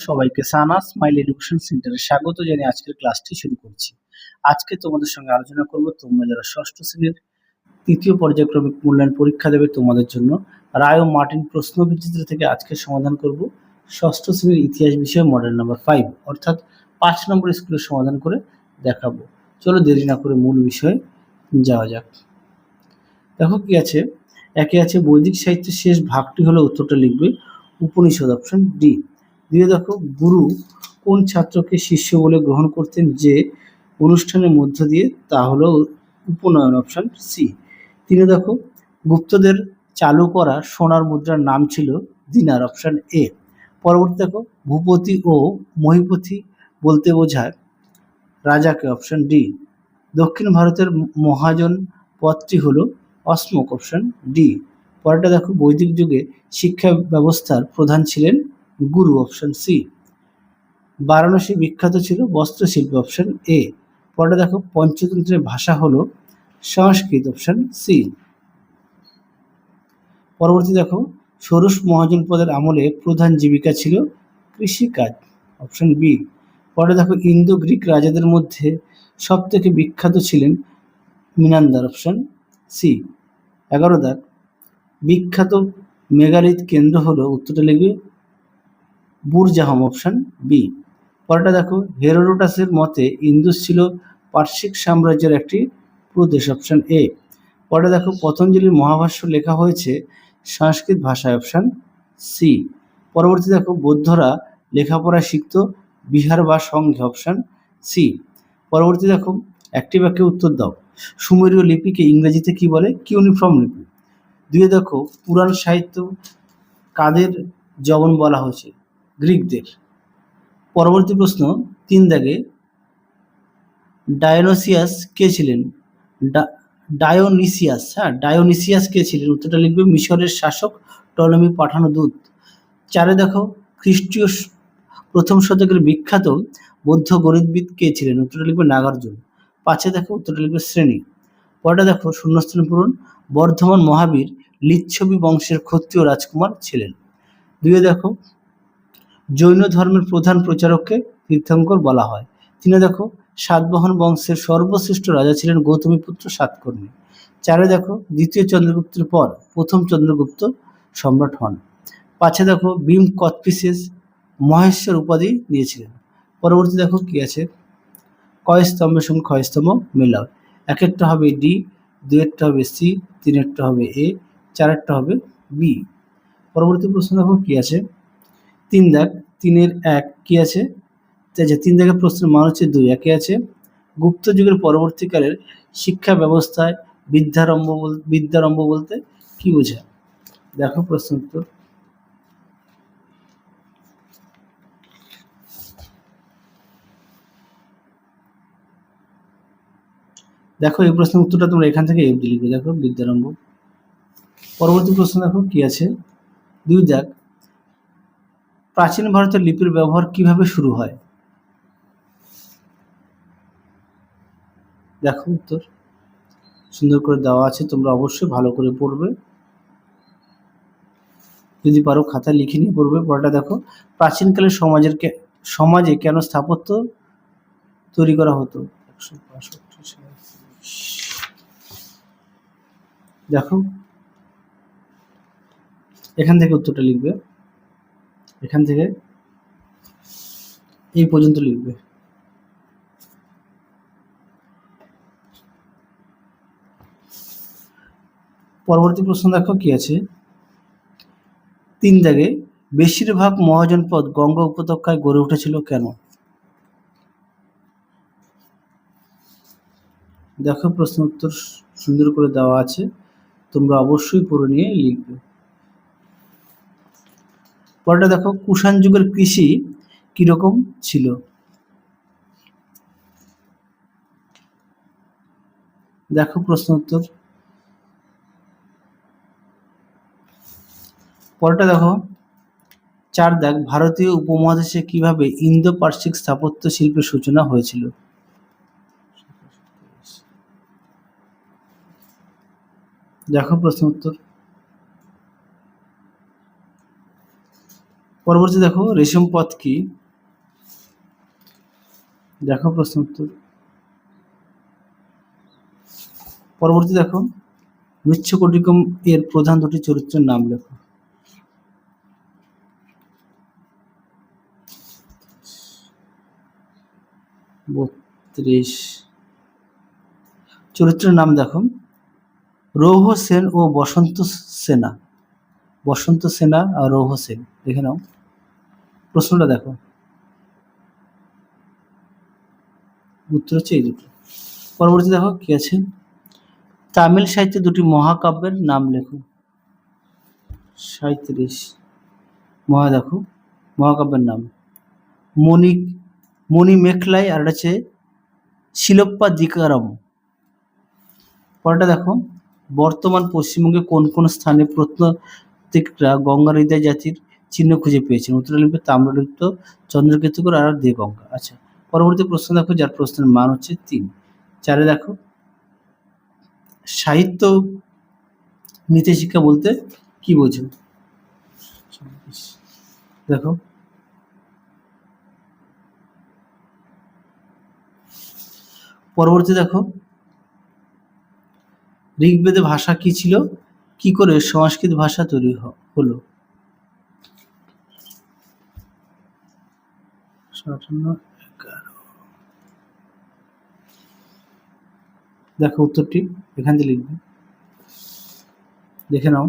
সবাইকে সানা smile education সেন্টারে স্বাগত জানিয়ে আজকের ক্লাসটি শুরু করছি। আজকে তোমাদের সঙ্গে আলোচনা করব তোমরা যারা ষষ্ঠ শ্রেণীর তৃতীয় পর্যায়ক্রমিক মূল্যায়ন পরীক্ষা দেবে তোমাদের জন্য রায় ও মার্টিন প্রশ্নবিচিত্র থেকে আজকে সমাধান করব ষষ্ঠ শ্রেণীর ইতিহাস বিষয় মডেল নাম্বার 5 অর্থাৎ 5 নম্বর স্কুলের সমাধান করে দেখাবো। চলো দেরি না করে মূল বিষয়ে যাওয়া যাক। দেখো কি আছে, একে আছে বৈদিক সাহিত্যের শেষ ভাগটি হলো, উত্তরটা লিখবে উপনিষদ, অপশন ডি। দিয়ে দেখো গুরু কোন ছাত্রকে শিষ্য বলে গ্রহণ করতেন যে অনুষ্ঠানের মধ্য দিয়ে, তা হলো উপনয়ন, অপশন সি। তিনে দেখো গুপ্তদের চালু করা সোনার মুদ্রার নাম ছিল দিনার, অপশন এ। পরবর্তী দেখো ভূপতি ও মহিপতি বলতে বোঝায় রাজাকে, অপশন ডি। দক্ষিণ ভারতের মহাজন পদটি হলো অশ্মক, অপশন ডি। পরেরটা দেখো বৈদিক যুগে শিক্ষা ব্যবস্থার প্রধান ছিলেন গুরু, অপশন সি। বারাণসী বিখ্যাত ছিল বস্ত্রশিল্পে, অপশন এ। পরেরটা দেখো পঞ্চতন্ত্রের ভাষা হলো সংস্কৃত, অপশন সি। পরবর্তী দেখো ষোড়শ মহাজন পদের আমলে প্রধান জীবিকা ছিল কৃষিকাজ, অপশন বি। পরে দেখো ইন্দো গ্রিক রাজাদের মধ্যে সব থেকে বিখ্যাত ছিলেন মিনান্দার, অপশন সি। 11 দাগ বিখ্যাত মেগালিথ কেন্দ্র হলো, উত্তরটা লিখবে বুরজাহম, অপশন বি। পরেরটা দেখো হেরোডোটাসের মতে ইন্দুস ছিল পার্শ্বিক সাম্রাজ্যের একটি প্রদেশ, অপশন এ। পরে দেখো পতঞ্জলির মহাভাষ্য লেখা হয়েছে সংস্কৃত ভাষায়, অপশন সি। পরবর্তী দেখো বৌদ্ধরা লেখাপড়া শিখত বিহার বা সংঘে, অপশন সি। পরবর্তী দেখো একটি বাক্যে উত্তর দাও, সুমেরীয় লিপিকে ইংরেজিতে কি বলে? কিউনিফর্ম লিপি। দুয়ে দেখো পুরাণ সাহিত্য কাদের যবন বলা হয়েছে? গ্রিকদের। পরবর্তী প্রশ্ন 3 দাগে ডায়োনিসিয়াস কে ছিলেন? ডায়োনিসিয়াস কে ছিলেন? উত্তরটা লিখবে মিশরের শাসক টলেমি পাঠানো দূত। 4 দেখো খ্রিস্টীয় প্রথম শতকের বিখ্যাত বৌদ্ধ গণিতবিদ কে ছিলেন? উত্তরটা লিখবে নাগার্জুন। 5 দেখো উত্তরটা লিখবে শ্রেণী। পরেরটা দেখো শূন্যস্থান পূরণ, বর্ধমান মহাবীর লিচ্ছবি বংশের ক্ষত্রিয় রাজকুমার ছিলেন। 2 দেখো জৈন ধর্মের প্রধান প্রচারককে তীর্থঙ্কর বলা হয়। 3 দেখো সাতবাহন বংশের সর্বশ্রেষ্ঠ রাজা ছিলেন গৌতমীপুত্র সাতকর্ণী। 4 দেখো দ্বিতীয় চন্দ্রগুপ্তের পর প্রথম চন্দ্রগুপ্ত সম্রাট হন। 5 দেখো ভীম কোচটিসেস মহেশ্বর উপাধি নিয়েছিলেন। পরবর্তী দেখো কি আছে, কয় স্তম্ভের সঙ্গে ক্ষয় স্তম্ভ মেলাও। 1 হবে ডি, 2 হবে সি, 3 হবে এ, 4 হবে বি। পরবর্তী প্রশ্ন দেখো কি আছে, 3 দাগ 3 1 কি আছে? 3 দাগের প্রশ্নের মান হচ্ছে 2। 1 আছে গুপ্ত যুগের পরবর্তীকালের শিক্ষা ব্যবস্থায় বিদ্যারম্ভ বলতে কি বোঝায়? দেখো প্রশ্ন উত্তর। দেখো এই প্রশ্নের উত্তরটা তোমরা এখান থেকে এফ লিখবে, দেখো বিদ্যারম্ভ। পরবর্তী প্রশ্ন দেখো কি আছে, 2 দাগ প্রাচীন ভারতের লিপির ব্যবহার কিভাবে শুরু হয়? দেখো উত্তর সুন্দর করে দেওয়া আছে, তোমরা অবশ্যই ভালো করে পড়বে, যদি পারো খাতায় লিখে নিয়ে পড়বে। পরেরটা দেখো প্রাচীনকালে সমাজে কেন স্থাপত্য তৈরি করা হতো? দেখো এখান থেকে উত্তরটা লিখবে, এখান থেকে এই পর্যন্ত লিখবে। পরবর্তী প্রশ্ন দেখো কি আছে, 3 দাগে বেশিরভাগ মহাজনপদ গঙ্গা উপত্যকায় গড়ে উঠেছিল কেন? দেখো প্রশ্ন উত্তর সুন্দর করে দেওয়া আছে, তোমরা অবশ্যই পড়ে নিয়ে লিখবে। পরেরটা দেখো কুষাণ যুগের কৃষি কিরকম ছিল? দেখো প্রশ্ন উত্তর। পরেরটা দেখো 4 দাগ ভারতীয় উপমহাদেশে কিভাবে ইন্দো পার্সিক স্থাপত্য শিল্পের সূচনা হয়েছিল? দেখো প্রশ্ন উত্তর। পরবর্তী দেখো রেশম পথ কি? দেখো প্রশ্ন উত্তর। পরবর্তী দেখো মৃচ্ছকটিকম এর প্রধান দুটি চরিত্রের নাম লেখো। বত্রিশ চরিত্রের নাম দেখো রৌহ সেন ও বসন্ত সেনা। বসন্ত সেনা আর রৌহ সেন দেখে নাও। প্রশ্নটা দেখো, উত্তর হচ্ছে এই দুটো। পরবর্তী দেখো কি আছে, তামিল সাহিত্যে দুটি মহাকাব্যের নাম লেখো। 37 দেখো মহাকাব্যের নাম মণিমেখলাই আর একটা হচ্ছে শিলপ্পা দিকারম। পরেরটা দেখো বর্তমান পশ্চিমবঙ্গে কোন কোন স্থানে প্রত্নতাত্ত্বিকরা গঙ্গা হৃদয় জাতির চিহ্ন খুঁজে পেয়েছেন? উত্তর লিখবে তাম্রলিপ্ত, চন্দ্রকেতুগড় আর দেবগঙ্গা। আচ্ছা, পরবর্তী প্রশ্ন দেখো যার প্রশ্নের মান হচ্ছে 3। 4 দেখো সাহিত্য নীতি শিক্ষা বলতে কি বোঝো? দেখো পরবর্তী দেখো ঋগ্বেদে ভাষা কি ছিল? কি করে সংস্কৃত ভাষা তৈরি হলো? 57-11 দেখো উত্তরটি এখান থেকে লিখবে, দেখে নাও।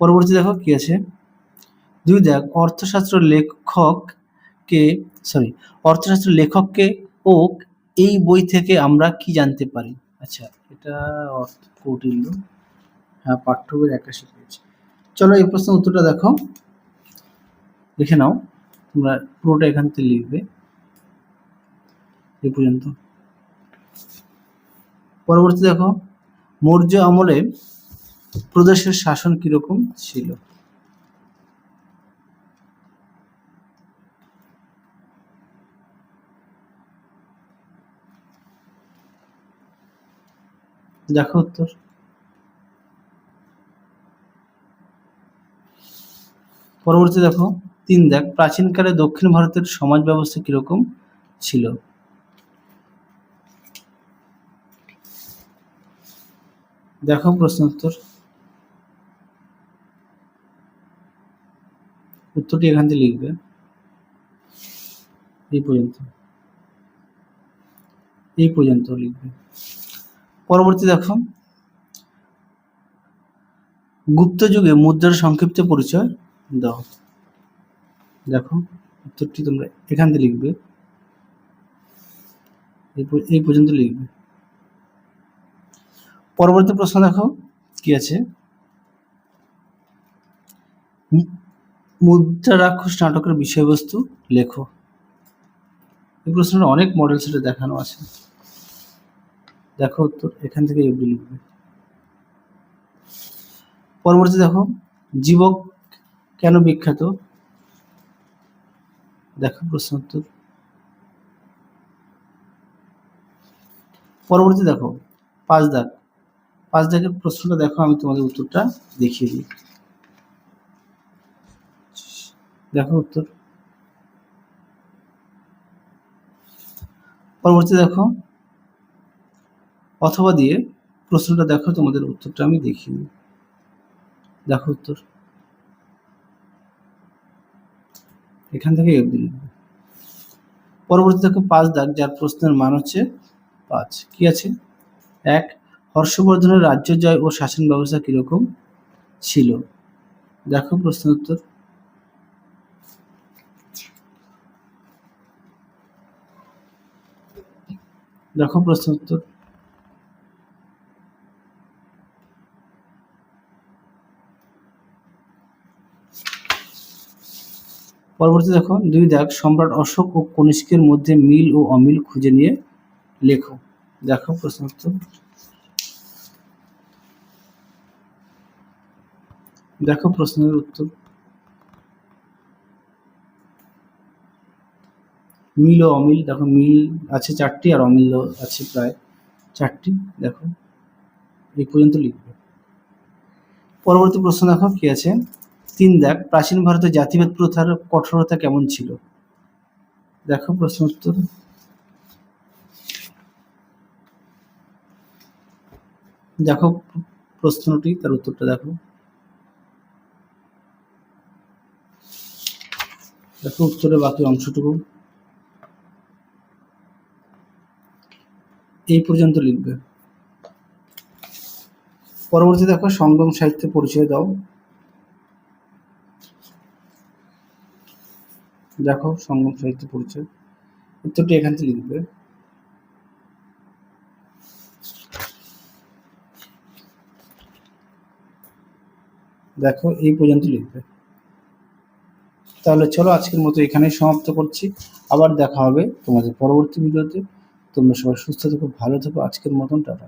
পরবর্তী দেখো কি আছে, 2 দেখ অর্থশাস্ত্র লেখককে ও এই বই থেকে আমরা কি জানতে পারি? আচ্ছা, এটা অর্থ কৌটিল্য, হ্যাঁ পাঠ্য বইয়ের 81 পেজ। চলো এই প্রশ্নের উত্তরটা দেখো, দেখে নাও। তোমরা পুরোটা এখান থেকে লিখবে এই পর্যন্ত। পরবর্তী দেখো মৌর্য আমলে প্রদেশের শাসন কিরকম ছিল? দেখো উত্তর। পরবর্তী দেখো 3 দেখ প্রাচীনকালে দক্ষিণ ভারতের সমাজ ব্যবস্থা কিরকম ছিল? দেখো প্রশ্ন উত্তর, উত্তরটি এখান থেকে লিখবে এই পর্যন্ত লিখবে। পরবর্তী দেখো গুপ্ত যুগে মুদ্রার সংক্ষিপ্ত পরিচয় দাও। দেখো উত্তরটি তোমরা এখান থেকে লিখবে, এই পর্যন্ত লিখবে। পরবর্তী প্রশ্ন দেখো কি আছে, মুদ্রা রাক্ষস নাটকের বিষয়বস্তু লেখো। এই প্রশ্নটা অনেক মডেল সেটে দেখানো আছে। দেখো উত্তর এখান থেকে এগুলি লিখবে। পরবর্তী দেখো জীবক কেন বিখ্যাত? দেখো প্রশ্ন উত্তর। পরবর্তী দেখো 5 দাগের প্রশ্নটা দেখো, আমি তোমাদের উত্তরটা দেখিয়ে দিই। দেখো উত্তর। পরবর্তী দেখো অথবা দিয়ে প্রশ্নটা দেখো, তোমাদের উত্তরটা আমি দেখিয়ে দিই। দেখো উত্তর এখান থেকে লিখবে। পরবর্তী দেখো 5 দাগ যার প্রশ্নের মান হচ্ছে 5। কি আছে, 1 হর্ষবর্ধনের রাজ্য জয় ও শাসন ব্যবস্থা কিরকম ছিল? দেখো প্রশ্ন উত্তর। দেখো প্রশ্ন উত্তর। পরবর্তী দেখো 2 দাগ সম্রাট অশোক ও কনিষ্কের মধ্যে মিল ও অমিল খুঁজে নিয়ে লেখো। দেখো প্রশ্ন উত্তর। দেখো প্রশ্নের উত্তর, মিল ও অমিল। দেখো মিল আছে 4টি আর অমিল আছে প্রায় 4টি। দেখো এই পর্যন্ত লিখবে। পরবর্তী প্রশ্ন দেখো কি আছে, 3 দেখ, প্রাচীন ভারতে জাতিভেদ প্রথার কঠোরতা কেমন ছিল? দেখো প্রশ্ন উত্তর। দেখো প্রশ্নটি, তার উত্তরটা দেখো। দেখো উত্তরের বাকি অংশটুকু এই পর্যন্ত লিখবে। পরবর্তী দেখো, সঙ্গম সাহিত্যের পরিচয় দাও। দেখো সঙ্গম সাহিত্য পরিচয়, উত্তরটি এখান থেকে লিখবে। দেখো এই পর্যন্ত লিখবে। তাহলে চলো আজকের মতো এখানেই সমাপ্ত করছি। আবার দেখা হবে তোমাদের পরবর্তী ভিডিওতে। তোমরা সবাই সুস্থ থেকো, ভালো থেকো। আজকের মতন টাটা।